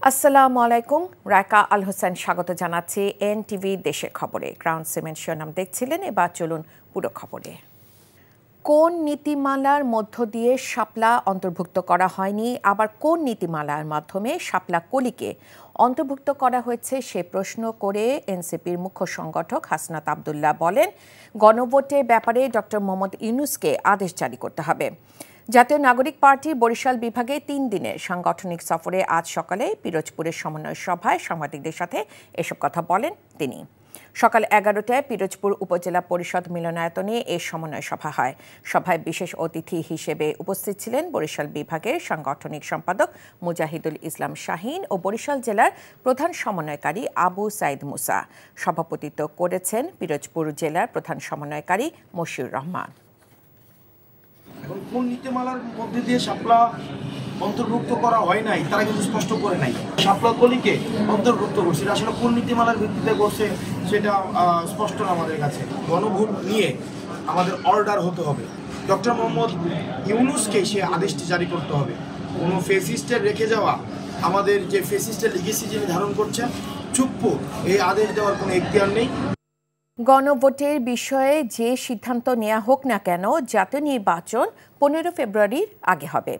আসসালামু আলাইকুম। রায়কা আল হোসেন স্বাগত জানাচ্ছি এনটিভি দেশের খবরে। ক্রাউন সিমেন্ট শিরোনাম দেখছিলেন, এবার চলুন পুরো খবরে। কোন নীতিমালার মধ্য দিয়ে শাপলা অন্তর্ভুক্ত করা হয়নি, আবার কোন নীতিমালার মাধ্যমে শাপলা কলিকে অন্তর্ভুক্ত করা হয়েছে সে প্রশ্ন করে এনসিপির মুখ্য সংগঠক হাসনাত আবদুল্লাহ বলেন, গণভোটের ব্যাপারে ডক্টর মোহাম্মদ ইউনূসকে আদেশ জারি করতে হবে। জাতীয় নাগরিক পার্টির বরিশাল বিভাগে 3 দিনের সাংগঠনিক সফরে আজ সকালে পিরোজপুরের সমন্বয় সভায় সাংবাদিকদের সাথে এসব কথা বলেন তিনি। সকাল 11টায় পিরোজপুর উপজেলা পরিষদ মিলনায়তনে এ সমন্বয় সভা হয়। সভায় বিশেষ অতিথি হিসেবে উপস্থিত ছিলেন বরিশাল বিভাগের সাংগঠনিক সম্পাদক মুজাহিদুল ইসলাম শাহীন ও বরিশাল জেলার প্রধান সমন্বয়কারী আবু সাইদ মুসা। সভাপতিত্ব করেছেন পিরোজপুর জেলার প্রধান সমন্বয়কারী মশিউর রহমান। এখন কোন নীতিমালার মধ্যে দিয়ে শাপলা অন্তর্ভুক্ত করা হয় নাই তারা কিন্তু স্পষ্ট করে নাই। শাপলা কলিকে অন্তর্ভুক্ত করছে, এটা আসলে কোন নীতিমালার ভিত্তিতে করছে সেটা স্পষ্ট না আমাদের কাছে। গণভোট নিয়ে আমাদের অর্ডার হতে হবে, ডক্টর মোহাম্মদ ইউনূসকে সে আদেশটি জারি করতে হবে। কোনো ফেসিস্টের রেখে যাওয়া, আমাদের যে ফেসিস্টের লিগেসি যিনি ধারণ করছেন চুপ্পু, এই আদেশ দেওয়ার কোনো এখতিয়ার নেই। গণভোটের বিষয়ে যে সিদ্ধান্ত নেওয়া হোক না কেন, জাতীয় নির্বাচন 15 ফেব্রুয়ারির আগে হবে।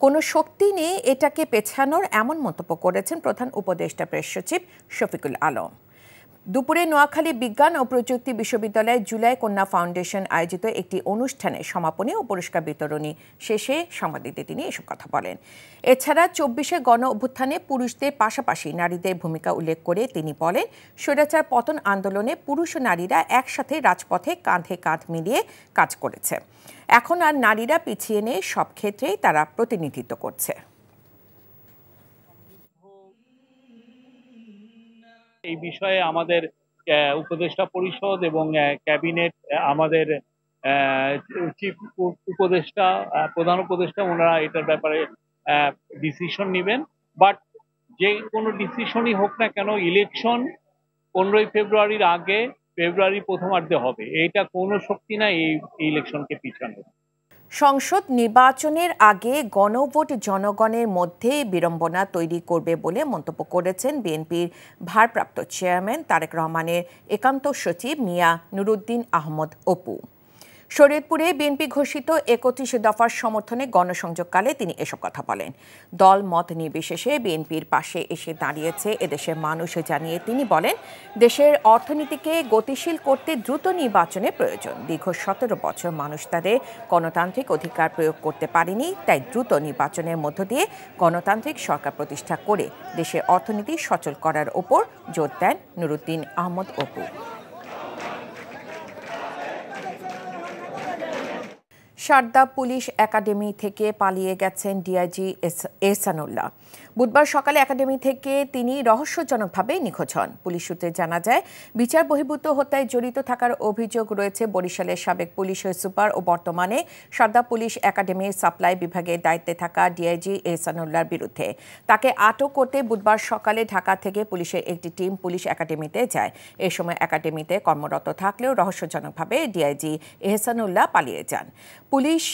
কোনো শক্তি নেই এটাকে পেছানোর, এমন মন্তব্য করেছেন প্রধান উপদেষ্টা প্রেস সচিব শফিকুল আলম। দুপুরে নোয়াখালী বিজ্ঞান ও প্রযুক্তি বিশ্ববিদ্যালয়ের জুলাই কন্যা ফাউন্ডেশন আয়োজিত একটি অনুষ্ঠানে সমাপনী ও পুরস্কার বিতরণী শেষে সাংবাদিকদের তিনি এসব কথা বলেন। এছাড়া 24শে গণ অভ্যুত্থানে পুরুষদের পাশাপাশি নারীদের ভূমিকা উল্লেখ করে তিনি বলেন, স্বৈরাচার পতন আন্দোলনে পুরুষ ও নারীরা একসাথে রাজপথে কাঁধে কাঁধ মিলিয়ে কাজ করেছে। এখন আর নারীরা পিছিয়ে নেই, সব ক্ষেত্রেই তারা প্রতিনিধিত্ব করছে। এই বিষয়ে আমাদের উপদেষ্টা পরিষদ এবং ক্যাবিনেট, আমাদের চিফ উপদেষ্টা, প্রধান উপদেষ্টা, ওনারা এটার ব্যাপারে ডিসিশন নেবেন। বাট যে কোনো ডিসিশনই হোক না কেন, ইলেকশন 15 ফেব্রুয়ারির আগে, ফেব্রুয়ারি প্রথমার্ধে হবে। এইটা কোনো শক্তি না এই ইলেকশনকে পিছানো। সংসদ নির্বাচনের আগে গণভোট জনগণের মধ্যে বিড়ম্বনা তৈরি করবে বলে মন্তব্য করেছেন বিএনপির ভারপ্রাপ্ত চেয়ারম্যান তারেক রহমানের একান্ত সচিব মিয়া নুরুদ্দিন আহমদ অপু। শরীয়তপুরে বিএনপি ঘোষিত 31 দফার সমর্থনে গণসংযোগকালে তিনি এসব কথা বলেন। দল মত নির্বিশেষে বিএনপির পাশে এসে দাঁড়িয়েছে এদেশের মানুষ জানিয়ে তিনি বলেন, দেশের অর্থনীতিকে গতিশীল করতে দ্রুত নির্বাচনের প্রয়োজন। দীর্ঘ 17 বছর মানুষ তাদের গণতান্ত্রিক অধিকার প্রয়োগ করতে পারেনি, তাই দ্রুত নির্বাচনের মধ্য দিয়ে গণতান্ত্রিক সরকার প্রতিষ্ঠা করে দেশের অর্থনীতি সচল করার ওপর জোর দেন নুরুদ্দিন আহমদ অপু। সারদা পুলিশ একাডেমি থেকে পালিয়ে গেছেন ডিআইজি এহসানুল্লাহ। বুধবার সকালে একাডেমি থেকে তিনি রহস্যজনকভাবে নিখোঁজ হন। পুলিশ সূত্রে জানা যায়, বিচার বহির্ভূত হত্যায় জড়িত থাকার অভিযোগ রয়েছে বরিশালের সাবেক পুলিশ সুপার ও বর্তমানে সারদা পুলিশ একাডেমির সাপ্লাই বিভাগের দায়িত্বে থাকা ডিআইজি এহসানুল্লাহর বিরুদ্ধে। তাকে আটক করতে বুধবার সকালে ঢাকা থেকে পুলিশের একটি টিম পুলিশ একাডেমিতে যায়। এ সময় একাডেমিতে কর্মরত থাকলেও রহস্যজনকভাবে ডিআইজি এহসানুল্লাহ পালিয়ে যান। পুলিশ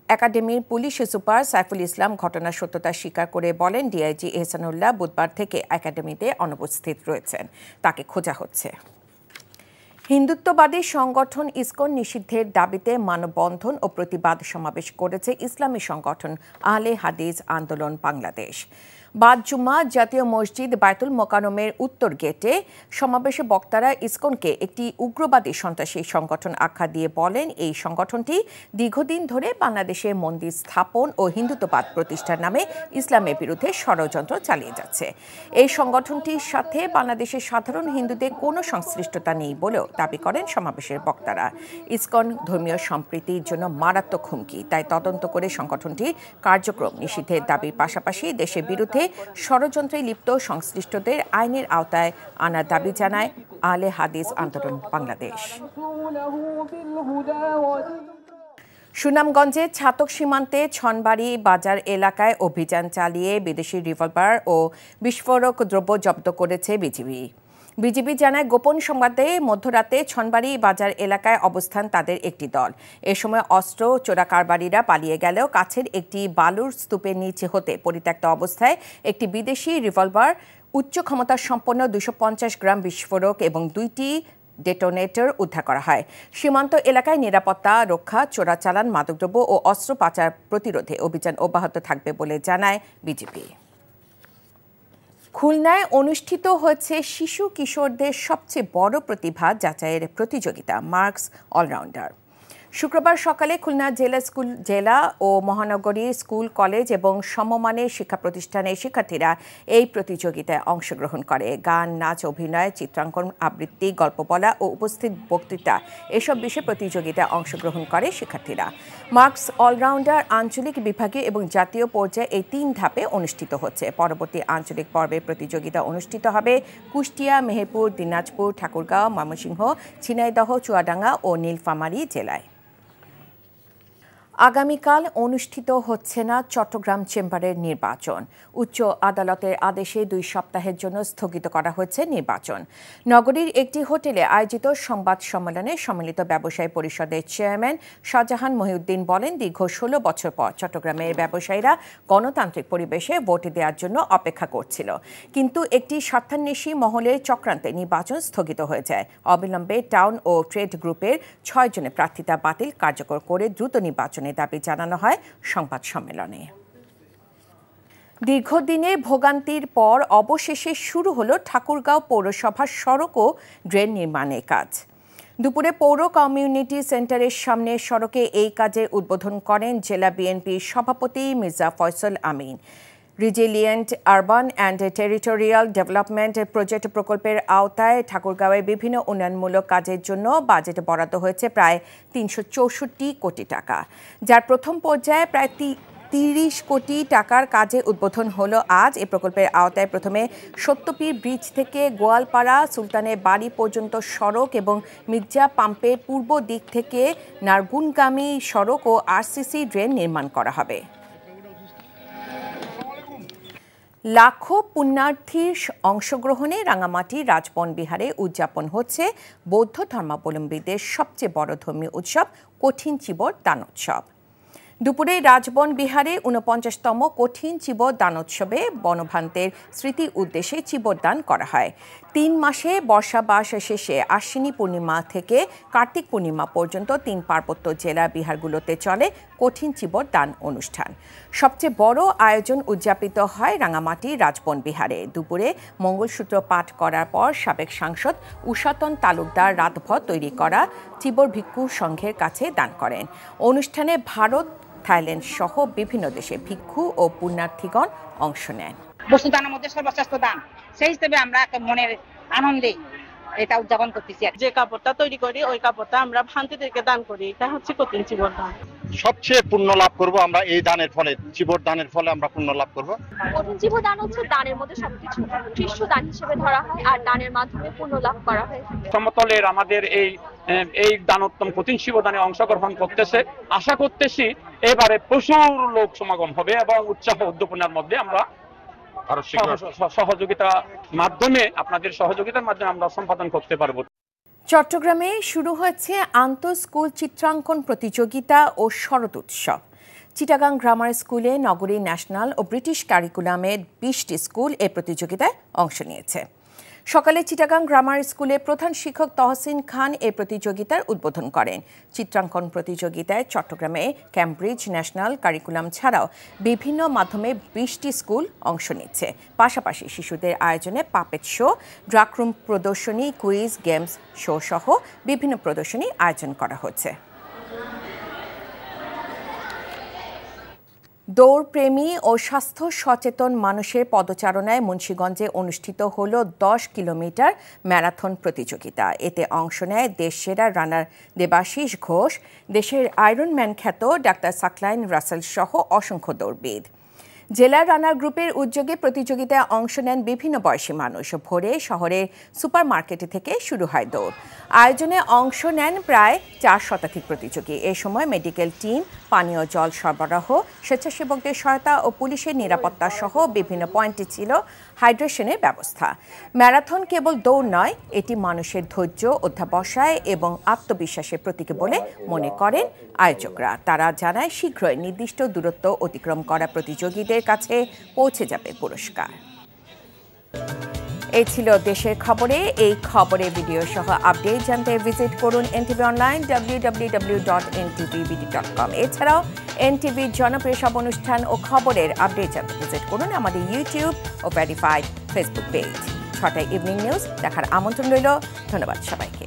একাডেমির পুলিশ সুপার সাইফুল ইসলাম ঘটনার সত্যতা স্বীকার করে বলেন, ডিআইজি এহসানুল্লাহ বুধবার থেকে একাডেমিতে অনুপস্থিত রয়েছেন, তাকে খোঁজা হচ্ছে। হিন্দুত্ববাদী সংগঠন ইসকন নিষিদ্ধের দাবিতে মানববন্ধন ও প্রতিবাদ সমাবেশ করেছে ইসলামী সংগঠন আহলে হাদিস আন্দোলন বাংলাদেশ। বাদ জুম্মা জাতীয় মসজিদ বায়তুল মোকাররমের উত্তর গেটে সমাবেশে বক্তারা ইসকনকে একটি উগ্রবাদী সন্ত্রাসী সংগঠন আখ্যা দিয়ে বলেন, এই সংগঠনটি দীর্ঘদিন ধরে বাংলাদেশে মন্দির স্থাপন ও হিন্দুত্ববাদ প্রতিষ্ঠার নামে ইসলামের বিরুদ্ধে ষড়যন্ত্র চালিয়ে যাচ্ছে। এই সংগঠনটির সাথে বাংলাদেশের সাধারণ হিন্দুদের কোনো সংশ্লিষ্টতা নেই বলেও দাবি করেন সমাবেশের বক্তারা। ইসকন ধর্মীয় সম্প্রীতির জন্য মারাত্মক হুমকি, তাই তদন্ত করে সংগঠনটির কার্যক্রম নিষিদ্ধের দাবির পাশাপাশি দেশের বিরুদ্ধে ষড়যন্ত্রে লিপ্ত সংশ্লিষ্টদের আইনের আওতায় আনার দাবি জানায় আহলে হাদিস আন্দোলন বাংলাদেশ। সুনামগঞ্জে ছাতক সীমান্তে ছনবাড়ি বাজার এলাকায় অভিযান চালিয়ে বিদেশি রিভলভার ও বিস্ফোরক দ্রব্য জব্দ করেছে বিজিবি। বিজিবি জানায় গোপন সংবাদে মধ্যরাতে ছনবাড়ি বাজার এলাকায় অবস্থান তাদের একটি দল। এ সময় অস্ত্র চোরাকারবারিরা পালিয়ে গেলেও কাছের একটি বালুর স্তূপের নিচে হতে পরিত্যক্ত অবস্থায় একটি বিদেশি রিভলভার, উচ্চ ক্ষমতা সম্পন্ন 250 গ্রাম বিস্ফোরক এবং 2টি ডেটোনেটর উদ্ধার করা হয়। সীমান্ত এলাকায় নিরাপত্তা রক্ষা, চোরাচালান, মাদকদ্রব্য ও অস্ত্র পাচার প্রতিরোধে অভিযান অব্যাহত থাকবে বলে জানায় বিজিবি। খুলনায় অনুষ্ঠিত হয়েছে শিশু কিশোরদের সবচেয়ে বড় প্রতিভা যাচাইয়ের প্রতিযোগিতা মার্কস অলরাউন্ডার। শুক্রবার সকালে খুলনা জেলা ও মহানগরীর স্কুল, কলেজ এবং সমমানের শিক্ষা প্রতিষ্ঠানের শিক্ষার্থীরা এই প্রতিযোগিতায় অংশগ্রহণ করে। গান, নাচ, অভিনয়, চিত্রাঙ্কন, আবৃত্তি, গল্প বলা ও উপস্থিত বক্তৃতা এসব বিষয়ে প্রতিযোগিতায় অংশগ্রহণ করে শিক্ষার্থীরা। মার্কস অলরাউন্ডার আঞ্চলিক, বিভাগীয় এবং জাতীয় পর্যায়ে এই 3 ধাপে অনুষ্ঠিত হচ্ছে। পরবর্তী আঞ্চলিক পর্বে প্রতিযোগিতা অনুষ্ঠিত হবে কুষ্টিয়া, মেহেরপুর, দিনাজপুর, ঠাকুরগাঁও, ময়মনসিংহ, ঝিনাইদহ, চুয়াডাঙ্গা ও নীলফামারী জেলায়। আগামীকাল অনুষ্ঠিত হচ্ছে না চট্টগ্রাম চেম্বারের নির্বাচন। উচ্চ আদালতের আদেশে 2 সপ্তাহের জন্য স্থগিত করা হয়েছে নির্বাচন। নগরীর একটি হোটেলে আয়োজিত সংবাদ সম্মেলনে সম্মিলিত ব্যবসায়ী পরিষদের চেয়ারম্যান শাহজাহান মহিউদ্দিন বলেন, দীর্ঘ 16 বছর পর চট্টগ্রামের ব্যবসায়ীরা গণতান্ত্রিক পরিবেশে ভোট দেওয়ার জন্য অপেক্ষা করছিল, কিন্তু একটি স্বার্থান্বেষী মহলের চক্রান্তে নির্বাচন স্থগিত হয়ে যায়। অবিলম্বে টাউন ও ট্রেড গ্রুপের 6 জনের প্রার্থিতা বাতিল কার্যকর করে দ্রুত নির্বাচন দাবি জানানো হয় সংবাদ সম্মেলনে। দীর্ঘদিনের ভোগান্তির পর অবশেষে শুরু হলো ঠাকুরগাঁও পৌরসভার সড়ক ও ড্রেন নির্মাণের কাজ। দুপুরে পৌর কমিউনিটি সেন্টারের সামনে সড়কে এই কাজের উদ্বোধন করেন জেলা বিএনপির সভাপতি Mirza Faisal Amin. Resilient urban and territorial development project প্রকল্পের আওতায় ঠাকুরগাঁওয়ে বিভিন্ন উন্নয়নমূলক কাজের জন্য বাজেট বরাদ্দ হয়েছে প্রায় 364 কোটি টাকা, যার প্রথম পর্যায়ে প্রায় 30 কোটি টাকার কাজে উদ্বোধন হলো আজ। এই প্রকল্পের আওতায় প্রথমে সত্যপীর ব্রিজ থেকে গোয়ালপাড়া সুলতানের বাড়ি পর্যন্ত সড়ক এবং মির্জা পাম্পের পূর্ব দিক থেকে নারগুনগামী সড়ক ও আরসিসি ড্রেন নির্মাণ করা হবে। লাখো পুণ্যার্থীর অংশগ্রহণে রাঙামাটি রাজবন বিহারে উদযাপন হচ্ছে বৌদ্ধ ধর্মাবলম্বীদের সবচেয়ে বড় ধর্মীয় উৎসব কঠিন চিবর দানোৎসব। দুপুরে রাজবন বিহারে 49তম কঠিন চিবর দানোৎসবে বনভান্তের স্মৃতি উদ্দেশ্যে চিবর দান করা হয়। 3 মাসে বর্ষাবাস শেষে আশ্বিনী পূর্ণিমা থেকে কার্তিক পূর্ণিমা পর্যন্ত 3 পার্বত্য জেলা বিহারগুলোতে চলে কঠিন চিবর দান অনুষ্ঠান। সবচেয়ে বড় আয়োজন উদযাপিত হয় রাঙামাটি রাজবন বিহারে। দুপুরে মঙ্গলসূত্র পাঠ করার পর সাবেক সাংসদ উষাতন তালুকদার রাতভর তৈরি করা চিবর ভিক্ষু সংঘের কাছে দান করেন। অনুষ্ঠানে ভারত, থাইল্যান্ড সহ বিভিন্ন দেশে ভিক্ষু ও পুণ্যার্থীগণ অংশ নেন। বস্তু দানের মধ্যে সর্বশ্রেষ্ঠ দান, সেই হিসেবে আমরা মনের আনন্দে এটা উদযাপন করতেছি। যে কাপড়টা তৈরি করি ওই কাপড়টা আমরা ভান্তিদেরকে দান করি, এটা হচ্ছে কঠিন চিবর দান। সবচেয়ে পুণ্য লাভ করব আমরা এই দানের ফলে, চিবর দানের ফলে আমরা পুণ্য লাভ করব। কঠিন চিবর দান হচ্ছে দানের মধ্যে সবকিছু উৎকৃষ্ট দান হিসেবে ধরা হয় আর দানের মাধ্যমে পুণ্য লাভ করা হয়। সমতলের আমাদের এই দানোত্তম কঠিন চিবর দানে অংশগ্রহণ করতেছে, আশা করতেছি এবারে প্রচুর লোক সমাগম হবে এবং উৎসাহ উদ্দীপনার মধ্যে আমরা সহযোগিতার মাধ্যমে, আপনাদের সহযোগিতার মাধ্যমে আমরা সম্পাদন করতে পারবো। চট্টগ্রামে শুরু হয়েছে আন্তঃস্কুল চিত্রাঙ্কন প্রতিযোগিতা ও শরৎ উৎসব। চিটাগাং গ্রামার স্কুলে নগরী ন্যাশনাল ও ব্রিটিশ কারিকুলামের 20টি স্কুল এই প্রতিযোগিতায় অংশ নিয়েছে। সকালে চিটাগাং গ্রামার স্কুলে প্রধান শিক্ষক তহসিন খান এই প্রতিযোগিতার উদ্বোধন করেন। চিত্রাঙ্কন প্রতিযোগিতায় চট্টগ্রামে ক্যামব্রিজ ন্যাশনাল কারিকুলাম ছাড়াও বিভিন্ন মাধ্যমে 20টি স্কুল অংশ নিচ্ছে। পাশাপাশি শিশুদের আয়োজনে পাপেট শো, ড্রাকরুম প্রদর্শনী, কুইজ, গেমস শো সহ বিভিন্ন প্রদর্শনী আয়োজন করা হচ্ছে। দৌড়প্রেমী ও স্বাস্থ্য সচেতন মানুষের পদচারণায় মুন্সিগঞ্জে অনুষ্ঠিত হল 10 কিলোমিটার ম্যারাথন প্রতিযোগিতা। এতে অংশ নেয় দেশসেরা রানার দেবাশিস ঘোষ, দেশের আয়রনম্যান খ্যাত ডাক্তার সাকলাইন রাসেল সহ অসংখ্য দৌড়বিদ। জেলা রানার গ্রুপের উদ্যোগে প্রতিযোগিতায় অংশ নেন বিভিন্ন বয়সী মানুষ। ভোরে শহরের সুপার মার্কেট থেকে শুরু হয় দৌড়। আয়োজনে অংশ নেন প্রায় 4 শতাধিক প্রতিযোগী। এ সময় মেডিকেল টিম, পানীয় জল সরবরাহ, স্বেচ্ছাসেবকদের সহায়তা ও পুলিশের নিরাপত্তা সহ বিভিন্ন পয়েন্টে ছিল হাইড্রেশনের ব্যবস্থা। ম্যারাথন কেবল দৌড় নয়, এটি মানুষের ধৈর্য, অধ্যাবসায় এবং আত্মবিশ্বাসের প্রতীক বলে মনে করেন আয়োজকরা। তারা জানায় শীঘ্রই নির্দিষ্ট দূরত্ব অতিক্রম করা প্রতিযোগীদের কাছে পৌঁছে যাবে পুরস্কার। এই ছিল দেশের খবরে। এই খবরে ভিডিও সহ আপডেট জানতে ভিজিট করুন এনটিভি অনলাইন www.ntvbd.com। এছাড়াও এনটিভির জনপ্রিয় সব অনুষ্ঠান ও খবরের আপডেট জানতে ভিজিট করুন আমাদের ইউটিউব ও ভেরিফাইড ফেসবুক পেজ। 6টায় ইভিনিং নিউজ দেখার আমন্ত্রণ রইল। ধন্যবাদ সবাইকে।